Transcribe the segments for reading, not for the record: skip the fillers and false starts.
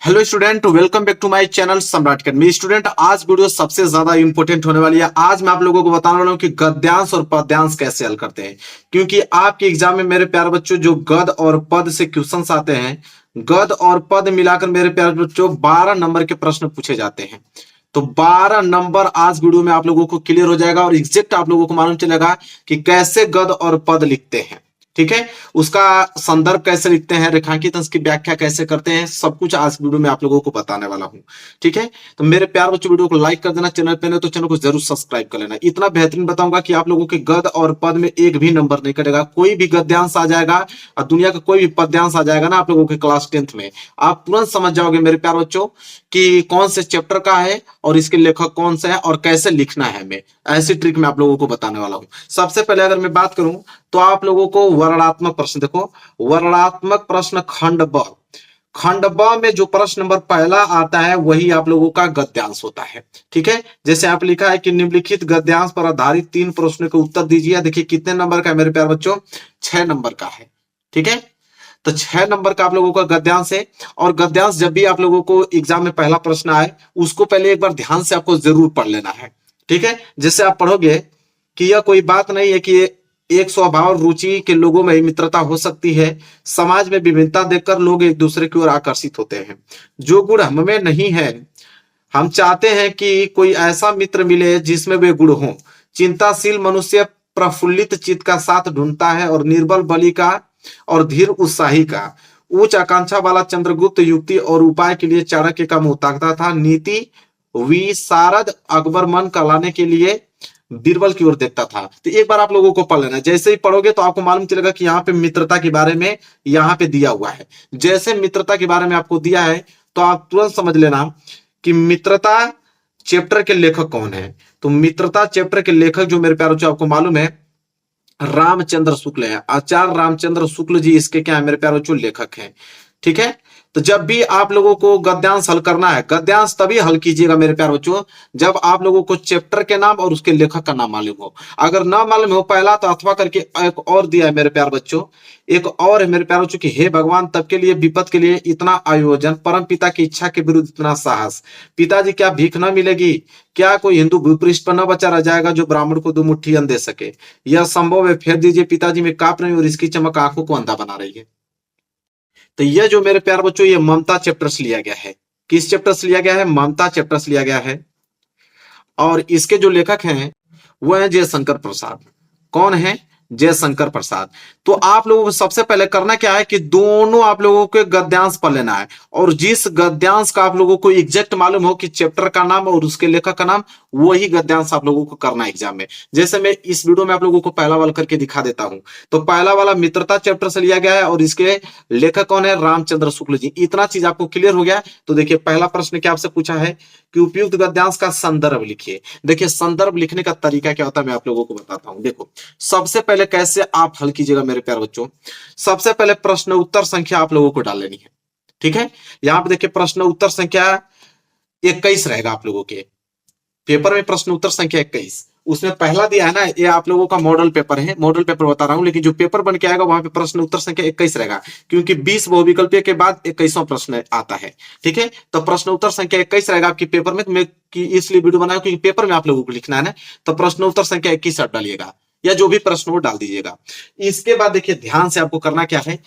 Hello student, welcome back to my channel Samrat academy. Student, आज video सबसे ज्यादा important होने वाली है। आज मैं आप लोगों को बताने वाला हूं कि गद्यांश और पद्यांश कैसे हल करते हैं, क्योंकि आपके एग्जाम में मेरे प्यारे बच्चों जो गद और पद से क्वेश्चंस आते हैं, गद और पद मिलाकर मेरे प्यारे बच्चों 12 नंबर के प्रश्न पूछे जाते हैं। तो 12 नंबर आज वीडियो में आप लोगों को क्लियर हो जाएगा और एग्जैक्ट आप लोगों को मालूम चलेगा कि कैसे गद और पद लिखते हैं। ठीक है, उसका संदर्भ कैसे लिखते हैं, रेखांकित अंश की व्याख्या कैसे करते हैं, सब कुछ आज वीडियो में आप लोगों को बताने वाला हूं। ठीक है, तो मेरे प्यार बच्चों वीडियो को लाइक कर देना, चैनल पे नहीं तो चैनल को जरूर सब्सक्राइब कर लेना। इतना बेहतरीन बताऊंगा कि आप लोगों के गद और पद में एक भी नंबर नहीं कटेगा। कोई भी गद्यांश आ जाएगा और दुनिया का कोई भी पद्यांश आ जाएगा ना आप लोगों के क्लास 10th में, आप तुरंत समझ जाओगे मेरे प्यार बच्चों कि कौन से चैप्टर का है और इसके लेखक कौन से है और कैसे लिखना है। मैं ऐसी ट्रिक मैं आप लोगों को बताने वाला हूं। सबसे पहले अगर मैं बात करूं तो आप लोगों को वर्णनात्मक प्रश्न देखो, वर्णनात्मक प्रश्न खंड ब, खंड ब में जो प्रश्न नंबर पहला आता है वही आप लोगों का गद्यांश होता है। ठीक है, जैसे आप लिखा है कि निम्नलिखित गद्यांश पर आधारित 3 प्रश्नों के उत्तर दीजिए। देखिए कितने नंबर का है मेरे प्यार बच्चों, 6 नंबर का है। ठीक है, तो 6 नंबर का आप लोगों का गद्यांश है। और गद्यांश जब भी आप लोगों को एग्जाम में पहला प्रश्न आए उसको पहले एक बार ध्यान से आपको जरूर पढ़ लेना है। ठीक है, जैसे आप पढ़ोगे कि यह कोई बात नहीं है कि एक स्वभाव और रुचि के लोगों में ही मित्रता हो सकती है। समाज में विभिन्नता देखकर लोग एक दूसरे की ओर आकर्षित होते हैं। जो गुण हम में नहीं है, हम चाहते हैं कि कोई ऐसा मित्र मिले जिसमें वे गुण हों। चिंताशील मनुष्य प्रफुल्लित चित्त का साथ ढूंढता है और निर्बल बलि का और धीर उत्साही का। उच्च आकांक्षा वाला चंद्रगुप्त युक्ति और उपाय के लिए चाणक्य का मुंह ताकता था। नीति विशारद अकबर मन का लाने के लिए बीरबल की ओर देखता था। तो एक बार आप लोगों को पढ़ लेना, जैसे ही पढ़ोगे तो आपको मालूम चलेगा कि यहाँ पे मित्रता के बारे में यहाँ पे दिया हुआ है। जैसे मित्रता के बारे में आपको दिया है तो आप तुरंत समझ लेना कि मित्रता चैप्टर के लेखक कौन है। तो मित्रता चैप्टर के लेखक जो मेरे प्यारों आपको मालूम है रामचंद्र शुक्ल है। आचार्य रामचंद्र शुक्ल जी इसके क्या है मेरे प्यारों जो लेखक हैं। ठीक है, तो जब भी आप लोगों को गद्यांश हल करना है, गद्यांश तभी हल कीजिएगा मेरे प्यार बच्चों जब आप लोगों को चैप्टर के नाम और उसके लेखक का नाम मालूम हो। अगर ना मालूम हो पहला तो अथवा करके एक और दिया है मेरे प्यार बच्चों, एक और है मेरे प्यार बच्चों कि हे भगवान तब के लिए विपत के लिए इतना आयोजन, परम पिता की इच्छा के विरुद्ध इतना साहस। पिताजी क्या भीख न मिलेगी, क्या कोई हिंदू भूपृष्ठ पर न बचा रह जाएगा जो ब्राह्मण को 2 मुट्ठी अन्न दे सके। यह संभव है, फेर दीजिए पिताजी में कांप रही और इसकी चमक आंखों को अंधा बना रही है। तो यह जो मेरे प्यार बच्चों ये ममता चैप्टर से लिया गया है। किस चैप्टर से लिया गया है? ममता चैप्टर से लिया गया है। और इसके जो लेखक हैं वो है जयशंकर प्रसाद। कौन है? जयशंकर प्रसाद। तो आप लोगों को सबसे पहले करना क्या है कि दोनों आप लोगों के गद्यांश पढ़ लेना है और जिस गद्यांश का आप लोगों को एग्जैक्ट मालूम हो कि चैप्टर का नाम और उसके लेखक का नाम, वही गद्यांश आप लोगों को करना है एग्जाम में। जैसे मैं इस वीडियो में आप लोगों को पहला वाला करके दिखा देता हूं। तो पहला वाला मित्रता चैप्टर से लिया गया है और इसके लेखक कौन है? रामचंद्र शुक्ल जी। इतना चीज आपको क्लियर हो गया। तो देखिए पहला प्रश्न क्या आपसे पूछा है कि उपयुक्त गद्यांश का संदर्भ लिखिए। देखिए संदर्भ लिखने का तरीका क्या होता है मैं आप लोगों को बताता हूं। देखो सबसे पहले कैसे आप हल कीजिएगा मेरे प्यारे बच्चों, सबसे पहले प्रश्न उत्तर संख्या आप लोगों को डाल लेनी है। ठीक है, यहां पे देखिए प्रश्न उत्तर संख्या 21 रहेगा आप लोगों के पेपर में। प्रश्न उत्तर संख्या 21 उसमें पहला दिया है ना, ये आप लोगों का मॉडल पेपर है, मॉडल पेपर बता रहा हूं, लेकिन जो पेपर बन के आएगा वहां पे प्रश्न उत्तर संख्या 21 रहेगा, क्योंकि 20 बहुविकल्पीय के बाद 21वां प्रश्न आता है। ठीक है, तो प्रश्न उत्तर संख्या 21 रहेगा आपके पेपर में। मैं इसलिए वीडियो बनाया क्योंकि पेपर में आप लोगों को लिखना है ना, तो प्रश्न उत्तर संख्या 21 आप डालिएगा या जो भी प्रश्न वो डाल दीजिएगा। इसके बाद देखिए ध्यान से आपको करना क्या है,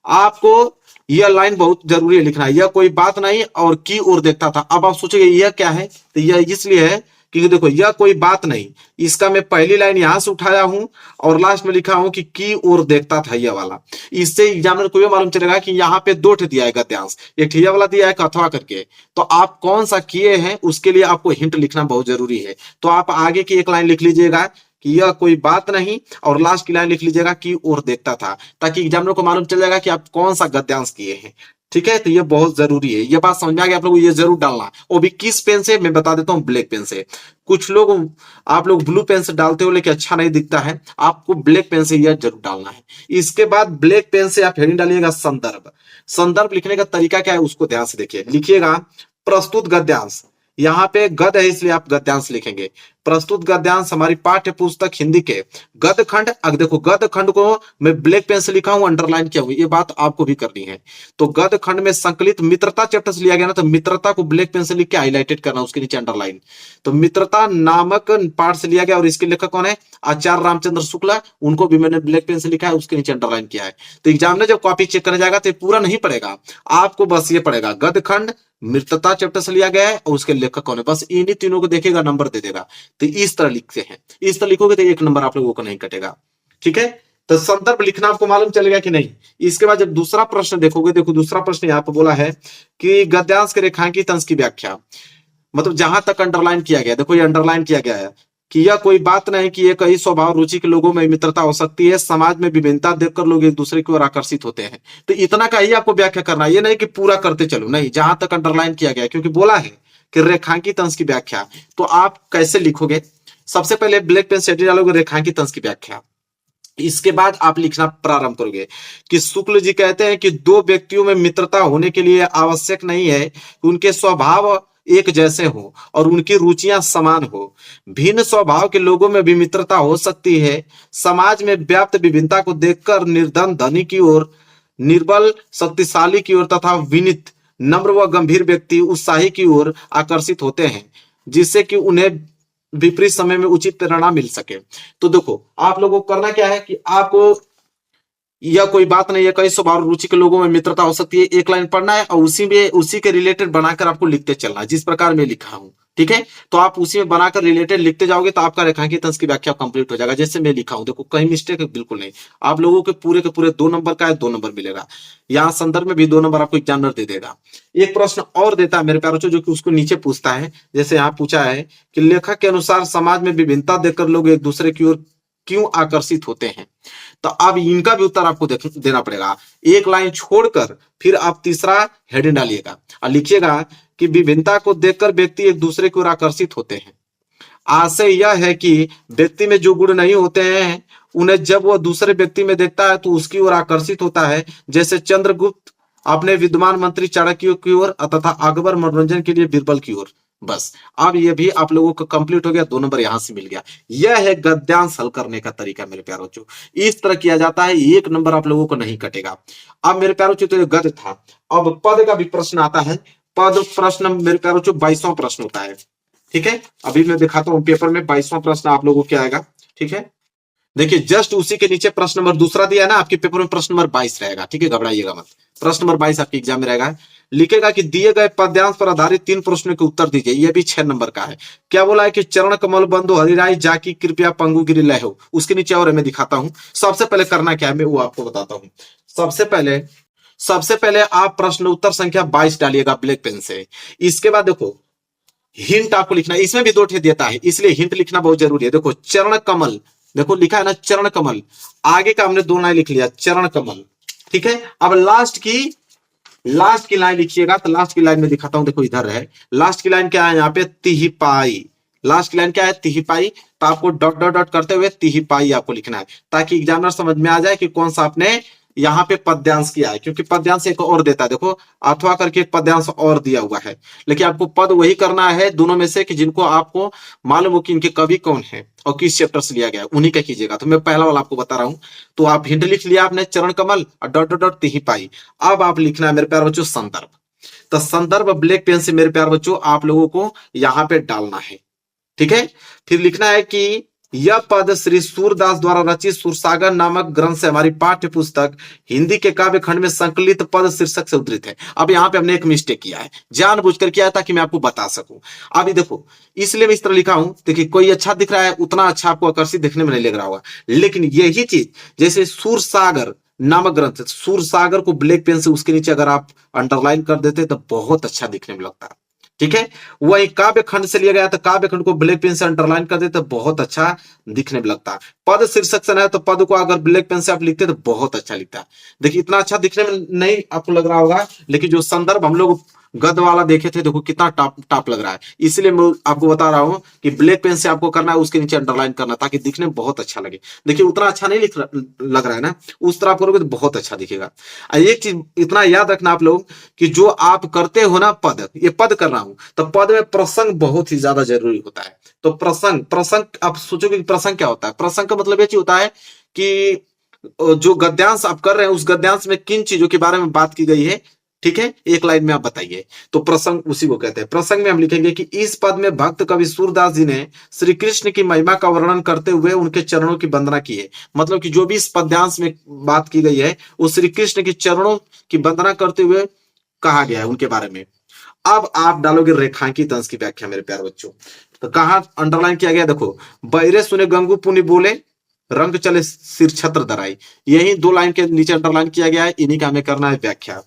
आपको यह लाइन बहुत जरूरी है लिखना है, यह कोई बात नहीं और की ओर देखता था। अब आप सोचेंगे यह क्या है, तो यह इसलिए है क्योंकि देखो यह कोई बात नहीं, इसका मैं पहली लाइन यहां से उठाया हूं और लास्ट में लिखा हूं कि की ओर देखता था यह वाला। इससे एग्जामिनर को यह मालूम चलेगा कि यहाँ पे 2 दिया है गद्यांश, एक ठिया वाला दिया है अथवा करके। तो आप कौन सा किए हैं उसके लिए आपको हिंट लिखना बहुत जरूरी है। तो आप आगे की एक लाइन लिख लीजिएगा कि यह कोई बात नहीं और लास्ट की लाइन लिख लीजिएगा कि और देखता था, ताकि एग्जामिनर को मालूम चल जाएगा कि आप कौन सा गद्यांश किए हैं। ठीक है, तो ये बहुत जरूरी है, ये बात समझ में आ गया आप लोगों को, ये जरूर डालना। वो भी किस पेन से मैं बता देता हूँ, ब्लैक पेन से। कुछ लोग आप लोग ब्लू पेन से डालते हो लेकिन अच्छा नहीं दिखता है, आपको ब्लैक पेन से यह जरूर डालना है। इसके बाद ब्लैक पेन से आप हेडिंग डालिएगा संदर्भ। संदर्भ लिखने का तरीका क्या है उसको ध्यान से देखिए, लिखिएगा प्रस्तुत गद्यांश यहाँ पे गद है इसलिए आप गद्यांश लिखेंगे। प्रस्तुत गद्यांश हमारी पाठ्य पुस्तक हिंदी के गद खंड, अब देखो गद खंड को मैं ब्लैक पेन से लिखा हूं, अंडरलाइन किया हुआ, ये बात आपको भी करनी है। तो गद खंड में संकलित मित्रता चैप्टर से लिया गया ना, तो मित्रता को ब्लैक पेन से लिख के हाईलाइटेड करना, उसके नीचे अंडरलाइन। तो मित्रता नामक पाठ से लिया गया और इसके लेखक कौन है? आचार्य रामचंद्र शुक्ला, उनको भी मैंने ब्लैक पेन से लिखा है, उसके नीचे अंडरलाइन किया है। तो एग्जाम में जब कॉपी चेक करने जाएगा तो पूरा नहीं पड़ेगा, आपको बस ये पड़ेगा गद खंड मित्रता चैप्टर से लिया गया है और उसके लेखक कौन है, बस इन्हीं तीनों को देखेगा, नंबर दे देगा। तो इस तरह लिखते हैं, इस तरह लिखोगे तो एक नंबर आप लोगों को नहीं कटेगा। ठीक है, तो संदर्भ लिखना आपको मालूम चलेगा कि नहीं। इसके बाद जब दूसरा प्रश्न देखोगे, देखो दूसरा प्रश्न यहाँ पर बोला है कि गद्यांश के रेखांकित अंश की व्याख्या, मतलब जहां तक अंडरलाइन किया गया, देखो ये अंडरलाइन किया गया है कि यह कोई बात नहीं कि एक ही स्वभाव रुचि के लोगों में मित्रता हो सकती है, समाज में विभिन्नता देखकर लोग एक दूसरे की ओर आकर्षित होते हैं। तो इतना का ही आपको व्याख्या करना है, ये नहीं कि पूरा करते चलो, नहीं, जहां तक अंडरलाइन किया गया, क्योंकि बोला है कि रेखांकित अंश की व्याख्या। तो आप कैसे लिखोगे? सबसे पहले ब्लैक पेन से डालोगे रेखांकित अंश की व्याख्या, इसके बाद आप लिखना प्रारंभ करोगे कि शुक्ल जी कहते हैं कि दो व्यक्तियों में मित्रता होने के लिए आवश्यक नहीं है कि उनके स्वभाव एक जैसे हो और उनकी रुचियां समान हो। भिन्न स्वभाव के लोगों में भी मित्रता हो सकती है। समाज में व्याप्त विभिन्नता को देखकर निर्धन धनी की ओर, निर्बल शक्तिशाली की ओर तथा विनीत नम्र व गंभीर व्यक्ति उत्साही की ओर आकर्षित होते हैं, जिससे कि उन्हें विपरीत समय में उचित प्रेरणा मिल सके। तो देखो आप लोगों को करना क्या है कि आपको यह कोई बात नहीं है, कई स्वभाव रुचि के लोगों में मित्रता हो सकती है, एक लाइन पढ़ना है और उसी के रिलेटेड बनाकर आपको लिखते चलना है, जिस प्रकार मैं लिखा हूं। ठीक है, तो आप उसी में बनाकर रिलेटेड लिखते जाओगे तो आपका रेखांकित अंश की व्याख्या कंप्लीट हो जाएगा, जैसे मैं लिखा हूं। देखो कहीं मिस्टेक है बिल्कुल नहीं, आप लोगों के पूरे 2 नंबर का है, 2 नंबर मिलेगा। यहाँ संदर्भ में भी 2 नंबर आपको एग्जामिनर दे देगा। एक प्रश्न और देता है मेरे प्यारे बच्चों, जो कि उसको नीचे पूछता है, जैसे यहाँ पूछा है कि लेखक के अनुसार समाज में विभिन्नता देखकर लोग एक दूसरे की ओर क्यों आकर्षित होते हैं। तो अब इनका भी उत्तर आपको देना पड़ेगा, एक लाइन छोड़कर फिर आप तीसरा हेडिंग डालिएगा और लिखिएगा कि विभिन्नता को देखकर व्यक्ति एक दूसरे की ओर आकर्षित होते हैं। आशय यह है कि व्यक्ति में जो गुण नहीं होते हैं उन्हें जब वह दूसरे व्यक्ति में देखता है तो उसकी ओर आकर्षित होता है, जैसे चंद्रगुप्त अपने विद्वान मंत्री चाणक्य की ओर तथा अकबर मनोरंजन के लिए बीरबल की ओर। बस अब ये भी आप लोगों को कंप्लीट हो गया, 2 नंबर यहां से मिल गया। यह है गद्यांश हल करने का तरीका मेरे प्यारों बच्चों, इस तरह किया जाता है, 1 नंबर आप लोगों को नहीं कटेगा। अब मेरे प्यारों बच्चों तो ये गद्य था, अब पद का भी प्रश्न आता है। पद प्रश्न मेरे प्यारों बच्चों 22वां प्रश्न होता है। ठीक है, अभी मैं दिखाता हूं पेपर में 22वां प्रश्न आप लोगों को क्या आएगा। ठीक है, देखिए जस्ट उसी के नीचे प्रश्न नंबर दूसरा दिया है ना, आपके पेपर में प्रश्न नंबर 22 रहेगा। ठीक है, घबराइएगा मत, प्रश्न नंबर 22 आपके एग्जाम में रहेगा। लिखेगा कि दिए गए पद्यांश पर आधारित 3 प्रश्नों के उत्तर दीजिए, यह भी 6 नंबर का है। क्या बोला है कि चरण कमल बंधु हरिराय जाकी कृपया पंगु गिरी लय हो, उसके नीचे और मैं दिखाता हूं। सबसे पहले करना क्या है मैं वो आपको बताता हूं। सबसे पहले आप प्रश्न उत्तर संख्या 22 डालिएगा ब्लैक पेन से। इसके बाद देखो हिंट आपको लिखना है, इसमें भी 2 ठे देता है इसलिए हिंट लिखना बहुत जरूरी है। देखो चरण कमल, देखो लिखा है ना चरण कमल, आगे का हमने 2 लाइन लिख लिया चरण कमल। ठीक है, अब लास्ट की लाइन लिखिएगा, तो लास्ट की लाइन में दिखाता हूं, देखो इधर है लास्ट की लाइन क्या है, यहाँ पे तिहिपाई। लास्ट की लाइन क्या है, तिहिपाई। तो आपको डॉट डॉट डॉट करते हुए तिहिपाई आपको लिखना है, ताकि एग्जामिनर समझ में आ जाए कि कौन सा आपने यहाँ पे पद्यांश किया है, क्योंकि पद्यांश एक और देता है। देखो अथवा करके एक पद्यांश और दिया हुआ है, लेकिन आपको पद वही करना है दोनों में से कि जिनको आपको मालूम हो कि इनके कवि कौन है और किस चैप्टर से लिया गया है, उन्हीं का कीजिएगा। तो मैं पहला वाला आपको बता रहा हूं, तो आप हिंट लिख लिया आपने चरण कमल और डॉट डॉट डॉट तिहिपाई। अब आप लिखना है मेरे प्यारे बच्चों संदर्भ। तो संदर्भ ब्लैक पेन से मेरे प्यारे बच्चों आप लोगों को यहाँ पे डालना है। ठीक है, फिर लिखना है कि यह पद श्री सूरदास द्वारा रचित सुरसागर नामक ग्रंथ से हमारी पाठ्य पुस्तक हिंदी के काव्य खंड में संकलित पद शीर्षक से उद्धृत है। अब यहाँ पे हमने एक मिस्टेक किया है, जानबूझकर किया है ताकि मैं आपको बता सकूं। अभी देखो इसलिए मैं इस तरह लिखा हूं, देखिए कोई अच्छा दिख रहा है उतना अच्छा आपको आकर्षित दिखने में नहीं लग रहा होगा, लेकिन यही चीज जैसे सूरसागर नामक ग्रंथ, सूरसागर को ब्लैक पेन से उसके नीचे अगर आप अंडरलाइन कर देते तो बहुत अच्छा दिखने में लगता है। ठीक है, वही काव्य खंड से लिया गया था, काव्य खंड को ब्लैक पेन से अंडरलाइन कर देते बहुत अच्छा दिखने में लगता। पद शीर्षक से है तो पद को अगर ब्लैक पेन से आप लिखते हैं तो बहुत अच्छा लिखता है। देखिए इतना अच्छा दिखने में नहीं आपको लग रहा होगा, लेकिन जो संदर्भ हम लोग गद वाला देखे थे, देखो कितना टॉप टॉप लग रहा है। इसलिए मैं आपको बता रहा हूं कि ब्लैक पेन से आपको करना है, उसके नीचे अंडरलाइन करना, ताकि दिखने में बहुत अच्छा लगे। देखिए उतना अच्छा नहीं लग रहा है ना, उस तरह आप करोगे तो बहुत अच्छा दिखेगा। एक चीज इतना याद रखना आप लोग कि जो आप करते हो ना पद, ये पद कर रहा हूं तो पद में प्रसंग बहुत ही ज्यादा जरूरी होता है। तो प्रसंग प्रसंग आप सोचोगे कि प्रसंग क्या होता है? प्रसंग का मतलब ये चीज होता है कि जो गद्यांश आप कर रहे हैं उस गद्यांश में किन चीजों के बारे में बात की गई है, ठीक है, एक लाइन में आप बताइए। तो प्रसंग उसी को कहते हैं। प्रसंग में हम लिखेंगे कि इस पद में भक्त कवि सूरदास जी ने श्री कृष्ण की महिमा का वर्णन करते हुए उनके चरणों की वंदना की है। मतलब कि जो भी इस पद्यांश में बात की गई है वो श्री कृष्ण के चरणों की वंदना करते हुए कहा गया है उनके बारे में। अब आप डालोगे रेखांकित अंश की व्याख्या मेरे प्यारे बच्चों। तो कहा अंडरलाइन किया गया, देखो, बैरे सुने गंगू पुनि बोले रंग चले सिर छत्र धराई, यही 2 लाइन के नीचे अंडरलाइन किया गया है, इन्हीं का हमें करना है व्याख्या।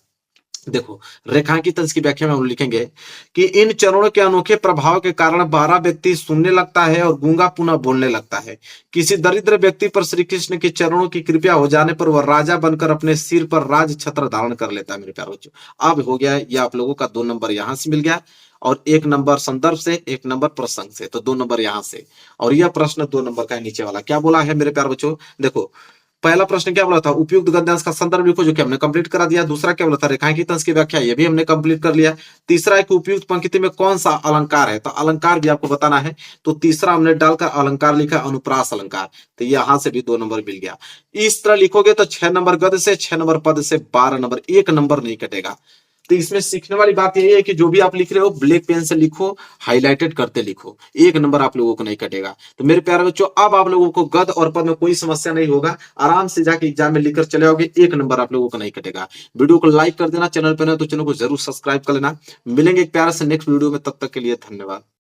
देखो रेखांकित अंश की व्याख्या में हम लिखेंगे कि इन चरणों के अनोखे प्रभाव के कारण बहरा व्यक्ति सुनने लगता है और गूंगा पुनः बोलने लगता है। किसी दरिद्र व्यक्ति पर श्री कृष्ण के चरणों की कृपया हो जाने पर वह राजा बनकर अपने सिर पर राज छत्र धारण कर लेता है। मेरे प्यारे बच्चों, अब हो गया ये आप लोगों का 2 नंबर यहां से मिल गया, और 1 नंबर संदर्भ से, 1 नंबर प्रसंग से, तो 2 नंबर यहां से। और यह प्रश्न 2 नंबर का है। नीचे वाला क्या बोला है मेरे प्यारे बच्चों? देखो पहला प्रश्न क्या बोला था? उपयुक्त गद्यांश का संदर्भ लिखो, जो कि हमने कंप्लीट करा दिया। दूसरा क्या बोला था? रेखांकित अंश की व्याख्या, ये भी हमने कंप्लीट कर लिया। तीसरा है कि उपयुक्त पंक्ति में कौन सा अलंकार है, तो अलंकार भी आपको बताना है। तो तीसरा हमने डालकर अलंकार लिखा, अनुप्रास अलंकार, तो यहां से भी 2 नंबर मिल गया। इस तरह लिखोगे तो 6 नंबर गद से, 6 नंबर पद से, 12 नंबर, 1 नंबर नहीं कटेगा। तो इसमें सीखने वाली बात यही है कि जो भी आप लिख रहे हो ब्लैक पेन से लिखो, हाईलाइटेड करते लिखो, 1 नंबर आप लोगों को नहीं कटेगा। तो मेरे प्यारे बच्चों, अब आप लोगों को गद और पद में कोई समस्या नहीं होगा, आराम से जाके एग्जाम में लिखकर चले आओगे, 1 नंबर आप लोगों को नहीं कटेगा। वीडियो को लाइक कर देना, चैनल पर ना तो चैनल को जरूर सब्सक्राइब कर लेना। मिलेंगे एक प्यारे से नेक्स्ट वीडियो में, तब तक के लिए धन्यवाद।